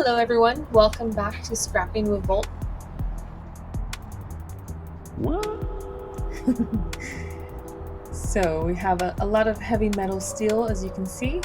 Hello everyone, welcome back to Scrapping with Volt. What? So we have a lot of heavy metal steel, as you can see.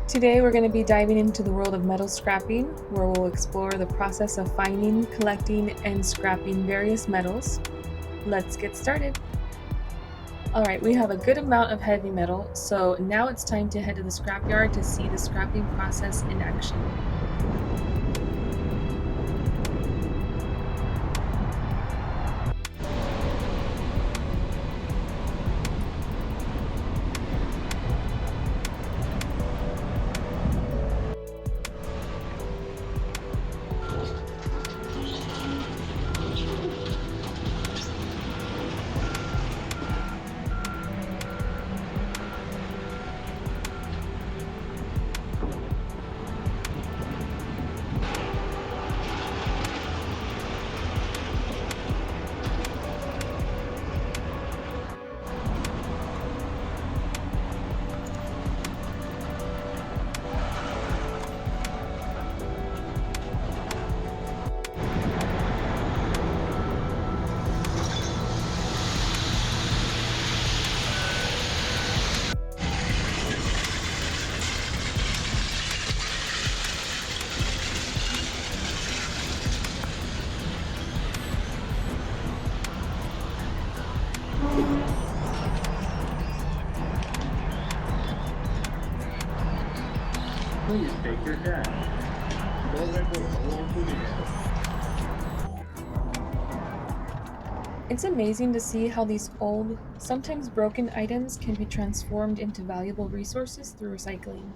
Today we're going to be diving into the world of metal scrapping, where we'll explore the process of finding, collecting, and scrapping various metals. Let's get started. Alright, we have a good amount of heavy metal, so now it's time to head to the scrapyard to see the scrapping process in action. Please take your time. No record along to the It's amazing to see how these old, sometimes broken items can be transformed into valuable resources through recycling.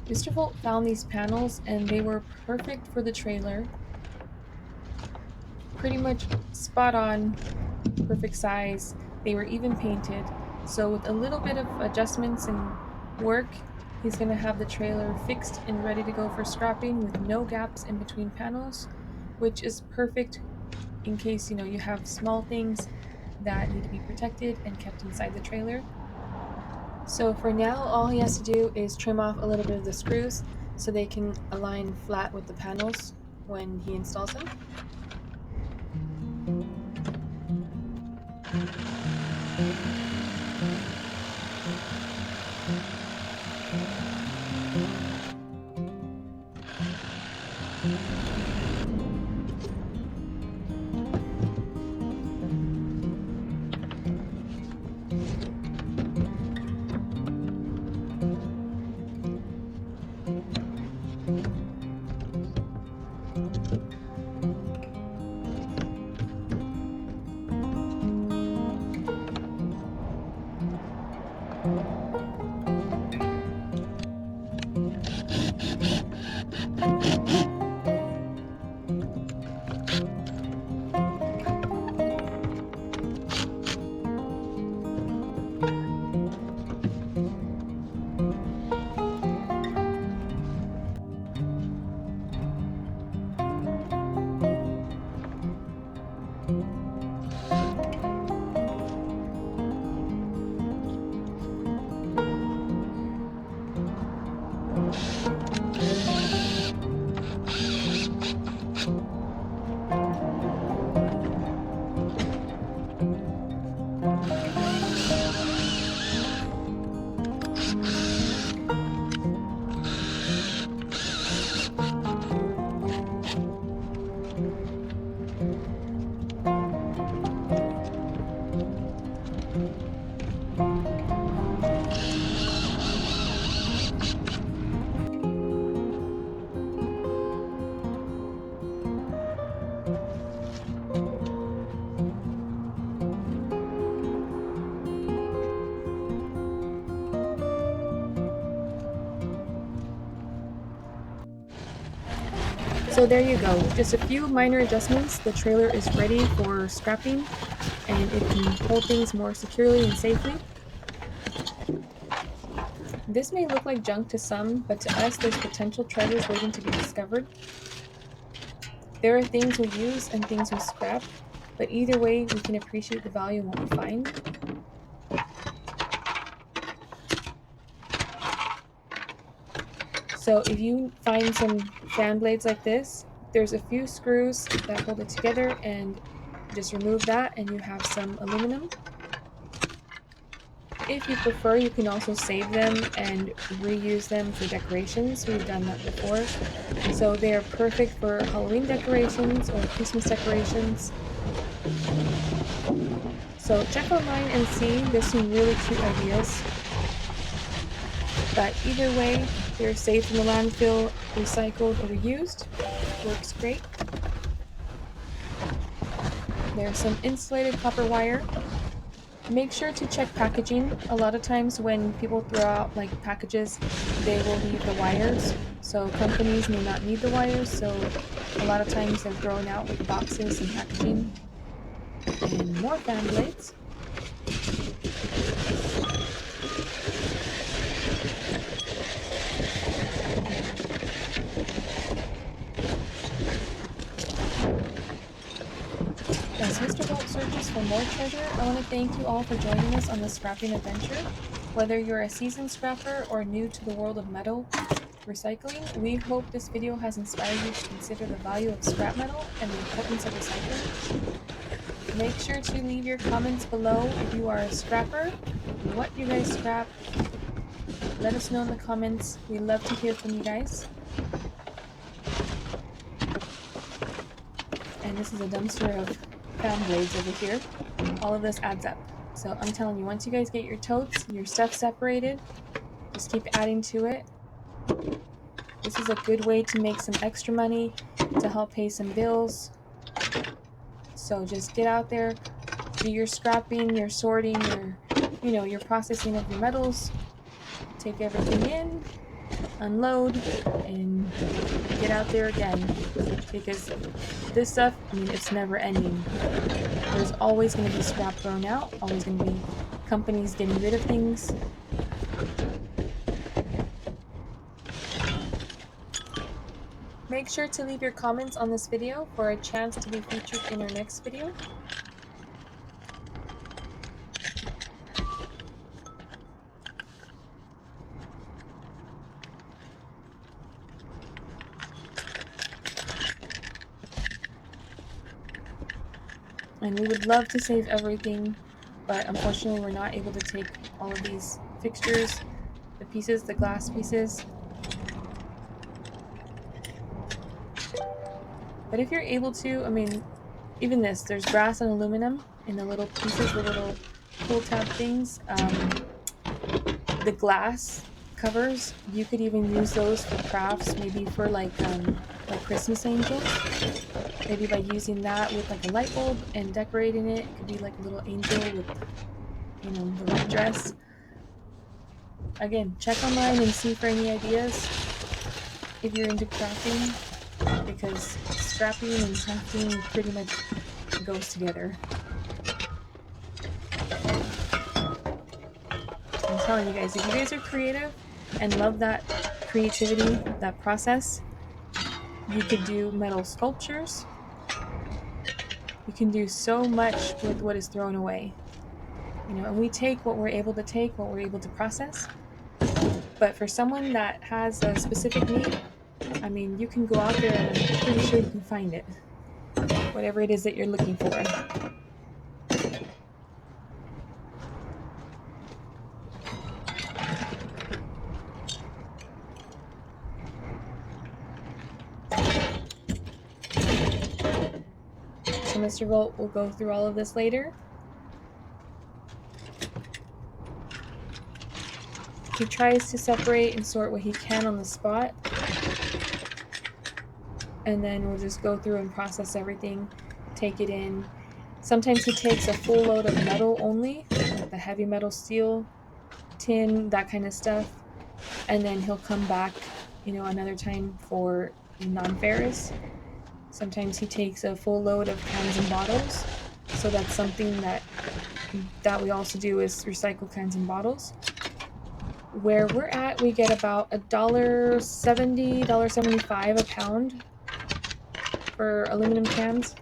Mr. Volt found these panels and they were perfect for the trailer. Pretty much spot on, perfect size. They were even painted. So with a little bit of adjustments and work, he's going to have the trailer fixed and ready to go for scrapping with no gaps in between panels, which is perfect in case you have small things that need to be protected and kept inside the trailer. So for now, all he has to do is trim off a little bit of the screws so they can align flat with the panels when he installs them. So there you go. With just a few minor adjustments, the trailer is ready for scrapping and it can hold things more securely and safely. This may look like junk to some, but to us there's potential treasures waiting to be discovered. There are things we use and things we scrap, but either way we can appreciate the value in what we find. So if you find some fan blades like this, there's a few screws that hold it together, and just remove that and you have some aluminum. If you prefer, you can also save them and reuse them for decorations. We've done that before. So they are perfect for Halloween decorations or Christmas decorations. So check online and see, there's some really cute ideas. But either way, they're safe from the landfill, recycled or reused. Works great. There's some insulated copper wire. Make sure to check packaging. A lot of times when people throw out like packages, they will leave the wires. So companies may not need the wires, so a lot of times they're thrown out with boxes and packaging. And more fan blades. As Mr. Bolt searches for more treasure, I want to thank you all for joining us on this scrapping adventure. Whether you're a seasoned scrapper or new to the world of metal recycling, we hope this video has inspired you to consider the value of scrap metal and the importance of recycling. Make sure to leave your comments below if you are a scrapper, what you guys scrap. Let us know in the comments. We love to hear from you guys. And this is a dumpster of fan blades over here. All of this adds up. So I'm telling you, once you guys get your totes, your stuff separated, just keep adding to it. This is a good way to make some extra money to help pay some bills. So just get out there, do your scrapping, your sorting, your processing of your metals. Take everything in, unload, and get out there again. Because this stuff, I mean, it's never ending. There's always going to be scrap thrown out, always going to be companies getting rid of things. Make sure to leave your comments on this video for a chance to be featured in our next video. And we would love to save everything, but unfortunately we're not able to take all of these fixtures, the pieces, the glass pieces. But if you're able to, I mean, even this, there's brass and aluminum in the little pieces, the little pull tab things. The glass covers, you could even use those for crafts, maybe for like Christmas angels. Maybe by using that with like a light bulb and decorating it. It could be like a little angel with, the white dress. Again, check online and see for any ideas if you're into crafting, because scrapping and crafting pretty much goes together. I'm telling you guys, if you guys are creative and love that creativity, that process, you could do metal sculptures. You can do so much with what is thrown away. And we take what we're able to take, what we're able to process. But for someone that has a specific need, I mean, you can go out there and I'm pretty sure you can find it. Whatever it is that you're looking for. So Mr. Volt will go through all of this later. He tries to separate and sort what he can on the spot. And then we'll just go through and process everything, take it in. Sometimes he takes a full load of metal only, like the heavy metal, steel, tin, that kind of stuff. And then he'll come back, another time for non-ferrous. Sometimes he takes a full load of cans and bottles. So that's something that we also do, is recycle cans and bottles. Where we're at, we get about $1.70, $1.75 a pound for aluminum cans.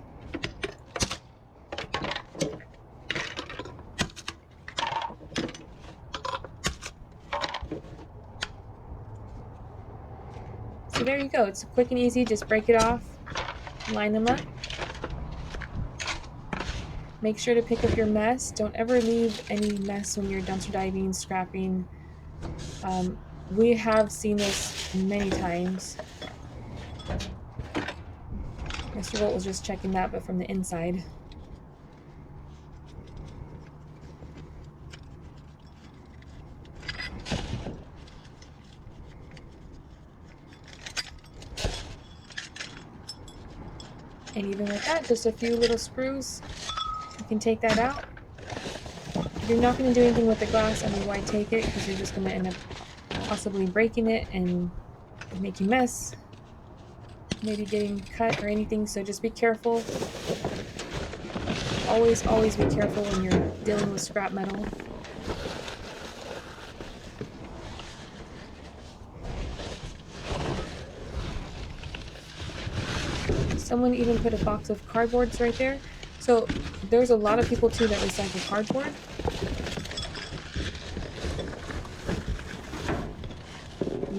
So there you go. It's quick and easy. Just break it off, line them up. Make sure to pick up your mess. Don't ever leave any mess when you're dumpster diving, scrapping. Um, we have seen this many times. Mr. Volt was just checking that, but from the inside. And even with that, just a few little screws. You can take that out. If you're not going to do anything with the glass, I mean, why take it? Because you're just going to end up possibly breaking it and making mess. Maybe getting cut or anything, so just be careful. Always, always be careful when you're dealing with scrap metal. Someone even put a box of cardboards right there. So there's a lot of people too that recycle cardboard.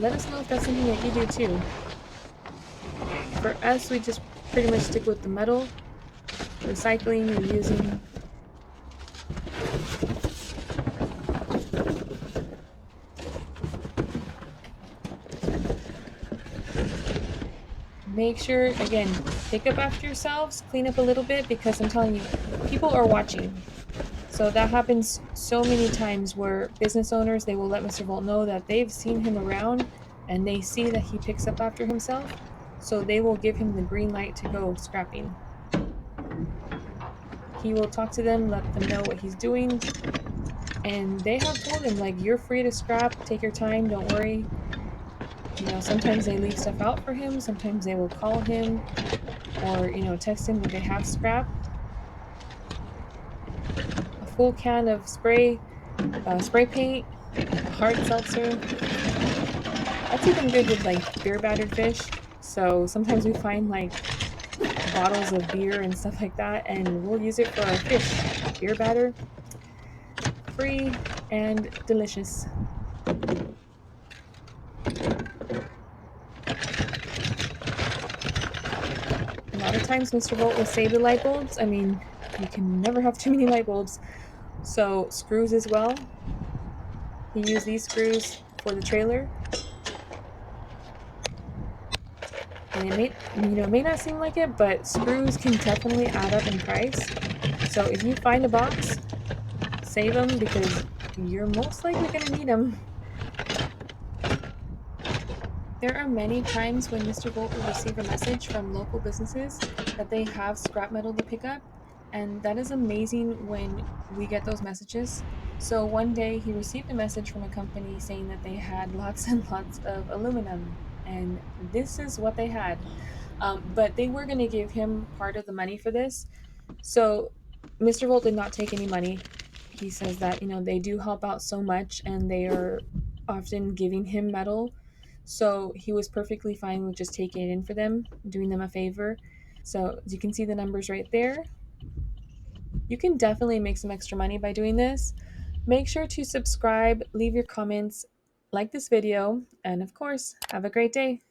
Let us know if that's something that you do too. For us, we just pretty much stick with the metal, recycling, reusing. Make sure, again, pick up after yourselves, clean up a little bit because I'm telling you, people are watching. So that happens so many times where business owners, they will let Mr. Volt know that they've seen him around and they see that he picks up after himself. So they will give him the green light to go scrapping. He will talk to them, let them know what he's doing. And they have told him, like, you're free to scrap, take your time, don't worry. You know, sometimes they leave stuff out for him, sometimes they will call him or, text him that they have scrap. A full can of spray paint, a hard seltzer. That's even good with like beer battered fish. So sometimes we find like bottles of beer and stuff like that, and we'll use it for our fish. Beer batter, free and delicious. A lot of times, Mr. Volt will save the light bulbs. I mean, you can never have too many light bulbs. So screws as well. He used these screws for the trailer, and it may not seem like it, but screws can definitely add up in price. So if you find a box, save them because you're most likely going to need them. There are many times when Mr. Volt will receive a message from local businesses that they have scrap metal to pick up, and that is amazing when we get those messages. So one day he received a message from a company saying that they had lots and lots of aluminum, and this is what they had. But they were going to give him part of the money for this. So Mr. Volt did not take any money. He says that, they do help out so much and they are often giving him metal. So he was perfectly fine with just taking it in for them, doing them a favor. So as you can see the numbers right there. You can definitely make some extra money by doing this. Make sure to subscribe, leave your comments, like this video, and of course, have a great day.